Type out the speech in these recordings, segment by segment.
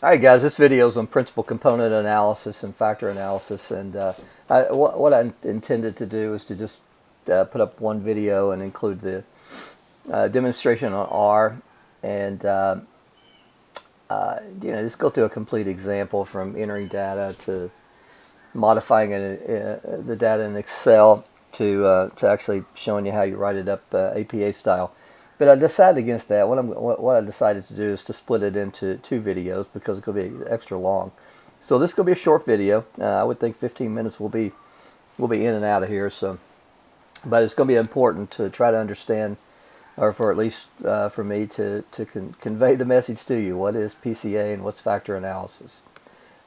Alright guys, this video is on principal component analysis and factor analysis, and what I intended to do is to just put up one video and include the demonstration on R, and just go through a complete example from entering data to modifying the data in Excel to actually showing you how you write it up APA style. But I decided against that. What I decided to do is to split it into two videos because it's going to be extra long. So this is going to be a short video. I would think 15 minutes will be in and out of here. So, but it's going to be important to try to understand, or for at least for me to convey the message to you. What is PCA and what's factor analysis?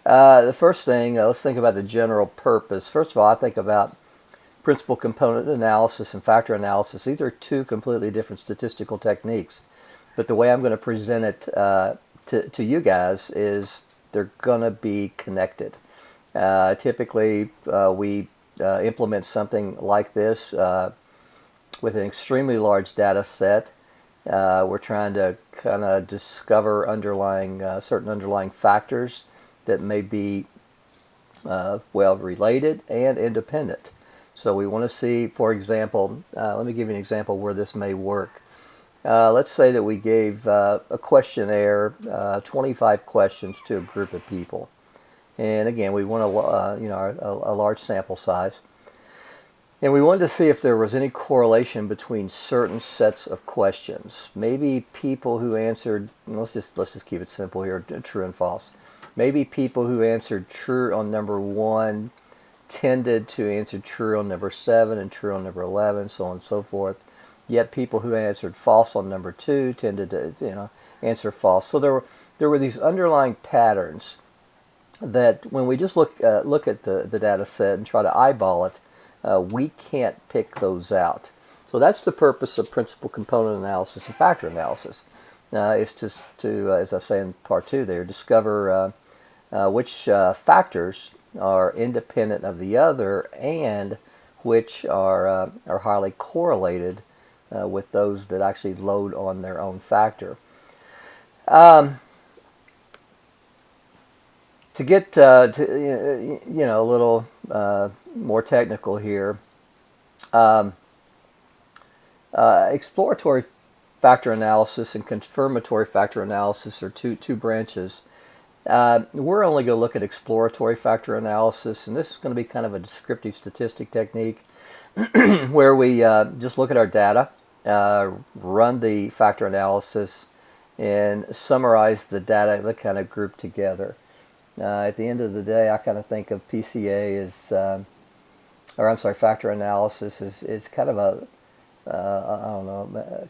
The first thing, let's think about the general purpose. First of all, I think about principal component analysis and factor analysis. These are two completely different statistical techniques, but the way I'm going to present it to you guys is they're going to be connected. Typically, we implement something like this with an extremely large data set. We're trying to kind of discover certain underlying factors that may be well related and independent. So we want to see, for example, let me give you an example where this may work. Let's say that we gave a questionnaire, 25 questions to a group of people. And again, we want a large sample size. And we wanted to see if there was any correlation between certain sets of questions. Maybe people who answered, let's just keep it simple here, true and false. Maybe people who answered true on number 1 tended to answer true on number 7 and true on number 11, so on and so forth. Yet people who answered false on number 2 tended to answer false. So there were these underlying patterns that when we just look at the data set and try to eyeball it, we can't pick those out. So that's the purpose of principal component analysis and factor analysis. Is to as I say in part 2 there, discover which factors are independent of the other and which are highly correlated with those that actually load on their own factor. To get a little more technical here, exploratory factor analysis and confirmatory factor analysis are two branches. We're only going to look at exploratory factor analysis, and this is going to be kind of a descriptive statistic technique where we just look at our data, run the factor analysis, and summarize the data that kind of group together. At the end of the day, I kind of think of PCA as, factor analysis is kind of a,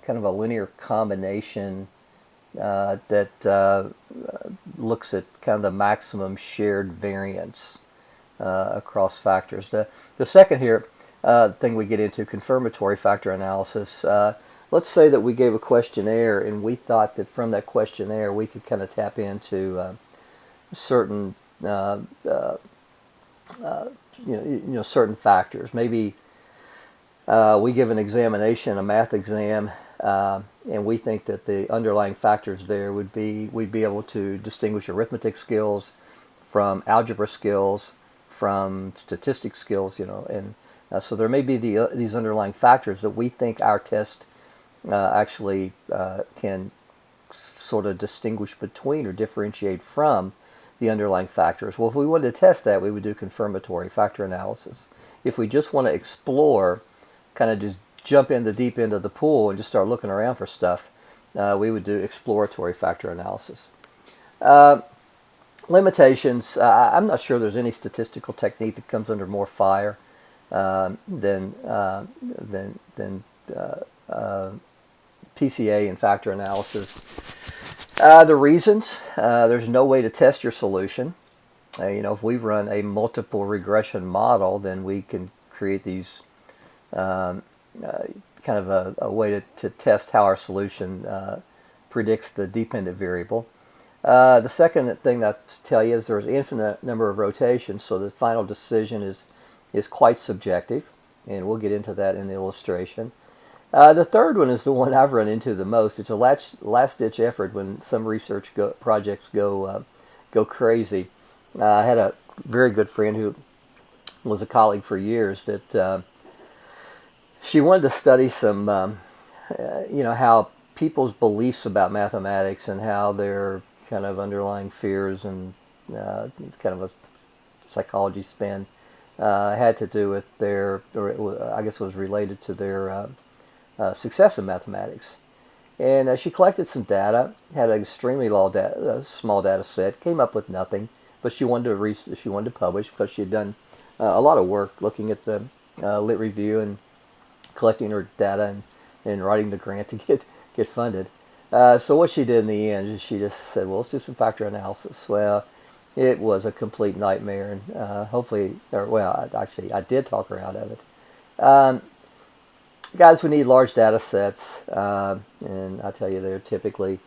kind of a linear combination that looks at kind of the maximum shared variance across factors. The second thing we get into, confirmatory factor analysis. Let's say that we gave a questionnaire and we thought that from that questionnaire we could kind of tap into certain certain factors. Maybe we give an examination, a math exam, and we think that the underlying factors there we'd be able to distinguish arithmetic skills from algebra skills, from statistics skills, and so there may be these underlying factors that we think our test actually can sort of distinguish between or differentiate from the underlying factors. Well, if we wanted to test that, we would do confirmatory factor analysis. If we just want to explore, kind of just jump in the deep end of the pool and just start looking around for stuff, we would do exploratory factor analysis. Limitations, I'm not sure there's any statistical technique that comes under more fire than PCA and factor analysis. The reasons, there's no way to test your solution. If we run a multiple regression model, then we can create these kind of a way to test how our solution predicts the dependent variable. The second thing I'll tell you is there's an infinite number of rotations, so the final decision is quite subjective, and we'll get into that in the illustration. The third one is the one I've run into the most. It's a last-ditch effort when some research projects go go crazy. I had a very good friend who was a colleague for years that she wanted to study some, how people's beliefs about mathematics and how their kind of underlying fears and it's kind of a psychology spin had to do with their, or I guess it was related to their success in mathematics. And she collected some data, had an extremely small data set, came up with nothing, but she wanted to publish because she had done a lot of work looking at the Lit Review and collecting her data and writing the grant to get funded. So what she did in the end is she just said, well, let's do some factor analysis. Well, it was a complete nightmare, and actually I did talk her out of it. Guys, we need large data sets, and I tell you, they're typically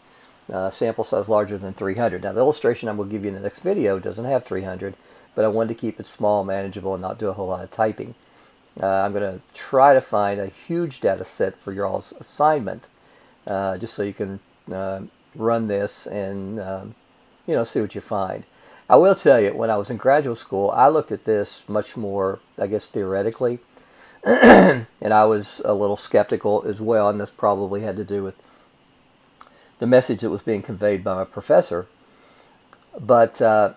sample size larger than 300. Now, the illustration I'm going to give you in the next video doesn't have 300, but I wanted to keep it small, manageable, and not do a whole lot of typing. I'm going to try to find a huge data set for your all's assignment, just so you can run this and see what you find. I will tell you, when I was in graduate school, I looked at this much more, I guess, theoretically, and I was a little skeptical as well, and this probably had to do with the message that was being conveyed by my professor. But so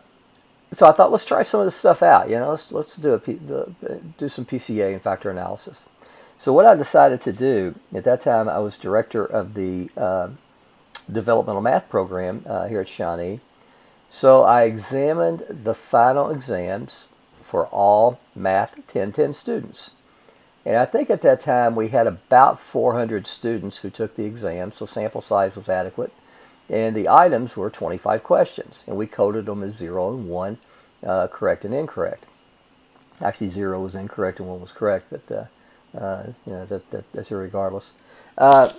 I thought, let's try some of this stuff out. Let's do some PCA and factor analysis. So what I decided to do at that time, I was director of the developmental math program here at Shawnee. So I examined the final exams for all Math 1010 students. And I think at that time we had about 400 students who took the exam, so sample size was adequate. And the items were 25 questions, and we coded them as 0 and 1, correct and incorrect. Actually, 0 was incorrect and 1 was correct, but that's irregardless. I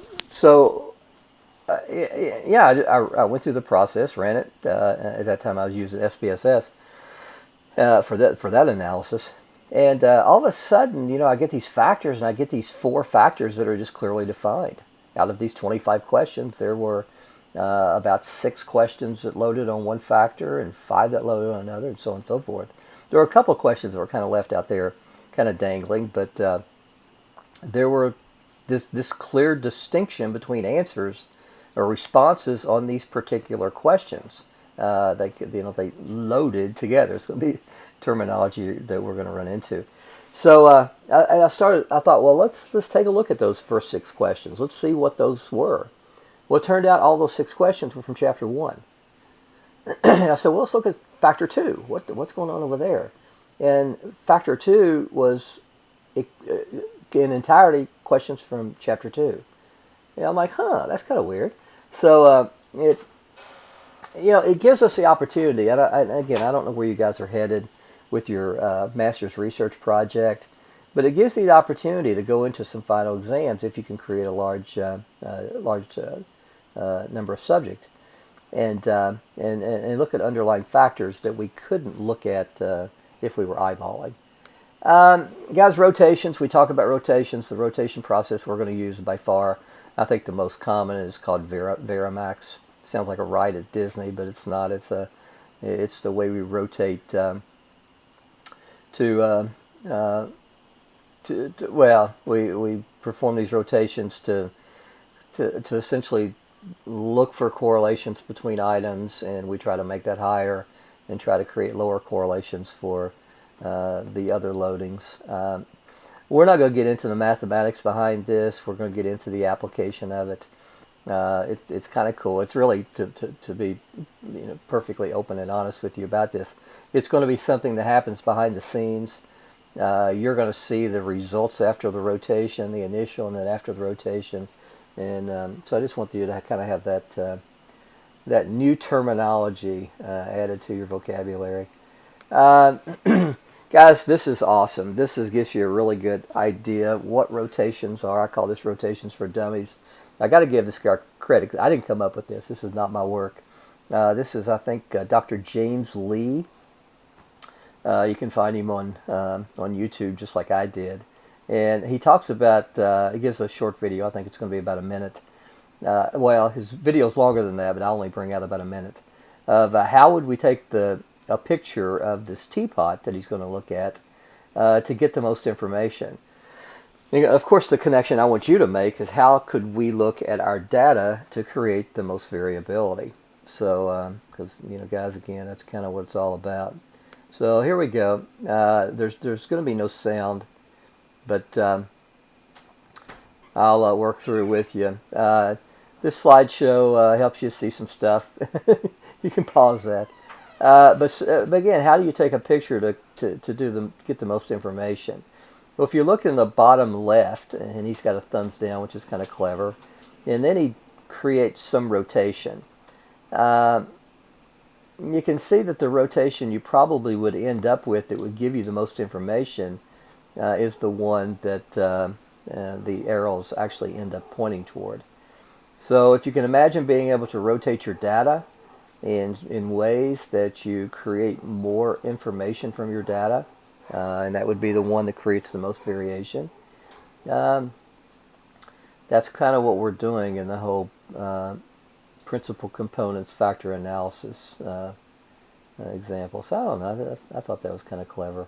went through the process, ran it. At that time, I was using SPSS for that analysis. And all of a sudden, I get these factors, and I get these 4 factors that are just clearly defined. Out of these 25 questions, there were about 6 questions that loaded on one factor and 5 that loaded on another, and so on and so forth. There were a couple of questions that were kind of left out there, kind of dangling, but there were this clear distinction between answers or responses on these particular questions. They loaded together. It's going to be terminology that we're going to run into. So I thought, well, let's take a look at those first 6 questions. Let's see what those were. Well, it turned out all those 6 questions were from Chapter 1. And I said, well, let's look at Factor 2. What's going on over there? And Factor 2 was in entirety questions from Chapter 2. And I'm like, that's kind of weird. So it gives us the opportunity. And again, I don't know where you guys are headed with your master's research project, but it gives you the opportunity to go into some final exams if you can create a large number of subjects, and look at underlying factors that we couldn't look at if we were eyeballing. Guys, rotations. We talk about rotations. The rotation process we're going to use by far, I think the most common is called VARIANCE. Sounds like a ride at Disney, but it's not. It's the way we rotate we perform these rotations to essentially look for correlations between items, and we try to make that higher and try to create lower correlations for the other loadings. We're not going to get into the mathematics behind this. We're going to get into the application of it. It's kind of cool. It's really, to be perfectly open and honest with you about this, it's going to be something that happens behind the scenes. You're going to see the results after the rotation, the initial and then after the rotation. And so I just want you to kind of have that new terminology added to your vocabulary. Guys, this is awesome. This gives you a really good idea what rotations are. I call this rotations for dummies. I got to give this guy credit. I didn't come up with this. This is not my work. This is, I think, Dr. James Lee. You can find him on YouTube just like I did. And he talks about, he gives a short video. I think it's going to be about a minute. Well, his video is longer than that, but I'll only bring out about a minute. of how would we take a picture of this teapot that he's going to look at to get the most information. Of course, the connection I want you to make is how could we look at our data to create the most variability. So, because guys, again, that's kind of what it's all about. So here we go. There's going to be no sound, but I'll work through with you. This slideshow helps you see some stuff. You can pause that. But again, how do you take a picture to get the most information? Well, if you look in the bottom left, and he's got a thumbs down, which is kind of clever, and then he creates some rotation. You can see that the rotation you probably would end up with that would give you the most information is the one that the arrows actually end up pointing toward. So if you can imagine being able to rotate your data in ways that you create more information from your data, and that would be the one that creates the most variation. That's kind of what we're doing in the whole principal components factor analysis example. So I don't know, I thought that was kind of clever.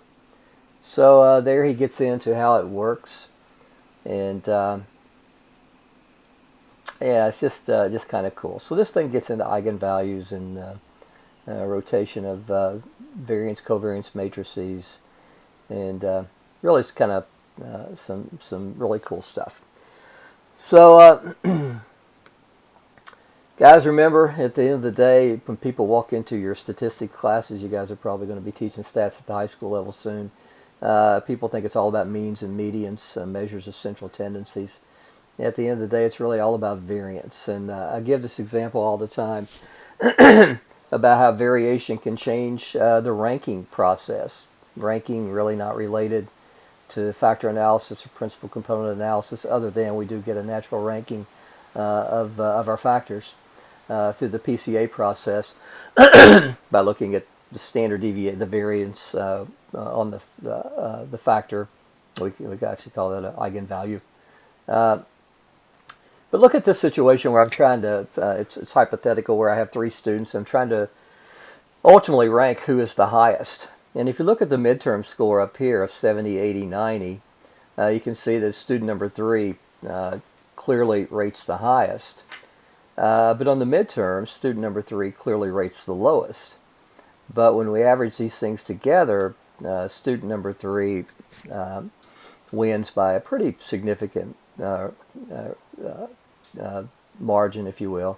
So there he gets into how it works, and yeah, it's just kind of cool. So this thing gets into eigenvalues and rotation of variance covariance matrices, and really it's kind of some really cool stuff. So guys, remember, at the end of the day, when people walk into your statistics classes, you guys are probably going to be teaching stats at the high school level soon. People think it's all about means and medians, measures of central tendencies. At the end of the day, it's really all about variance. And I give this example all the time about how variation can change the ranking process. Ranking really not related to factor analysis or principal component analysis, other than we do get a natural ranking of our factors through the PCA process by looking at the standard deviation, the variance on the factor. We could actually call that an eigenvalue. But look at this situation where I'm trying to, it's hypothetical, where I have 3 students. I'm trying to ultimately rank who is the highest. And if you look at the midterm score up here of 70, 80, 90, you can see that student number 3 clearly rates the highest. But on the midterm, student number 3 clearly rates the lowest. But when we average these things together, student number 3 wins by a pretty significant margin, if you will,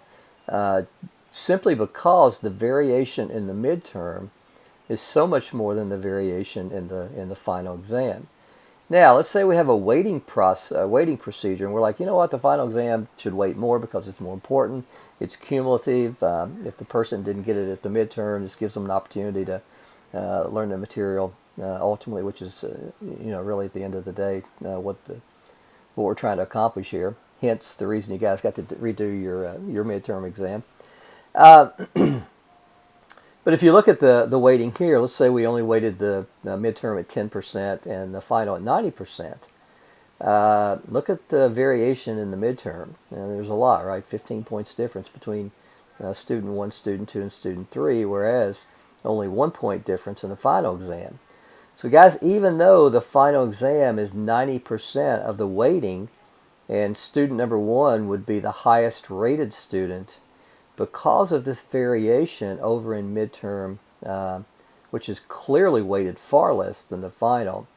simply because the variation in the midterm is so much more than the variation in the final exam. Now, let's say we have a weighting procedure, and we're like, you know what, the final exam should weight more because it's more important. It's cumulative. If the person didn't get it at the midterm, this gives them an opportunity to learn the material ultimately, which is, really at the end of the day, what we're trying to accomplish here. Hence, the reason you guys got to redo your midterm exam. But if you look at the weighting here, let's say we only weighted the midterm at 10% and the final at 90%. Look at the variation in the midterm. There's a lot, right? 15 points difference between student 1, student 2, and student 3, whereas only 1 point difference in the final exam. So guys, even though the final exam is 90% of the weighting, and student number 1 would be the highest rated student, because of this variation over in midterm, which is clearly weighted far less than the final,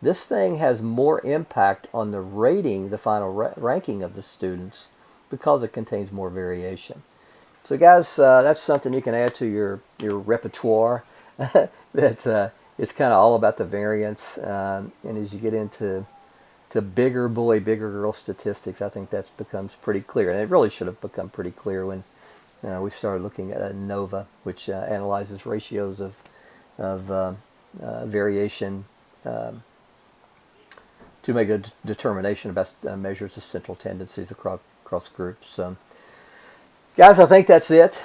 this thing has more impact on the rating, the final ranking of the students, because it contains more variation. So guys, that's something you can add to your repertoire. That it's kind of all about the variance, and as you get into bigger boy, bigger girl statistics, I think that becomes pretty clear, and it really should have become pretty clear when we started looking at ANOVA, which analyzes ratios of variation to make a determination about measures of central tendencies across groups. Guys, I think that's it.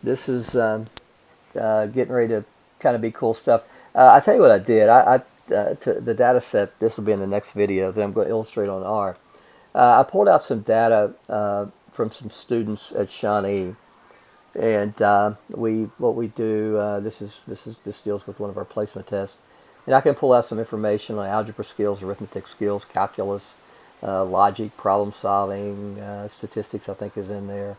This is getting ready to kind of be cool stuff. I tell you what I did. To the data set, this will be in the next video that I'm going to illustrate on R. I pulled out some data from some students at Shawnee, And what we do, this deals with one of our placement tests, and I can pull out some information on algebra skills, arithmetic skills, calculus, logic, problem solving, statistics I think is in there.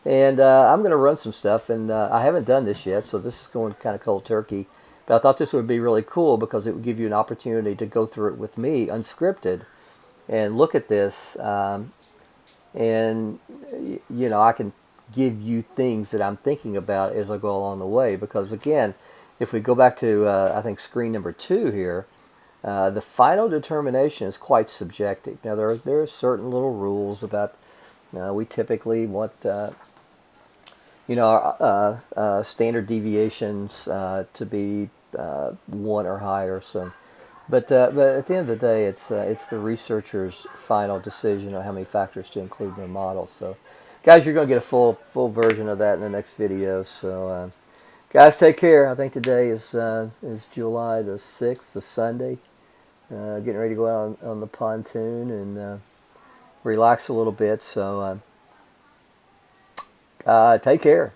And I'm going to run some stuff, and I haven't done this yet, so this is going kind of cold turkey. But I thought this would be really cool because it would give you an opportunity to go through it with me, unscripted, and look at this. And, you know, I can give you things that I'm thinking about as I go along the way. Because, again, if we go back to, I think, screen number 2 here, the final determination is quite subjective. Now, there are certain little rules about, we typically want standard deviations to be 1 or higher. So, but at the end of the day, it's the researcher's final decision on how many factors to include in their model. So, guys, you're going to get a full version of that in the next video. So, guys, take care. I think today is July the 6th, the Sunday. Getting ready to go out on the pontoon and relax a little bit. So, take care.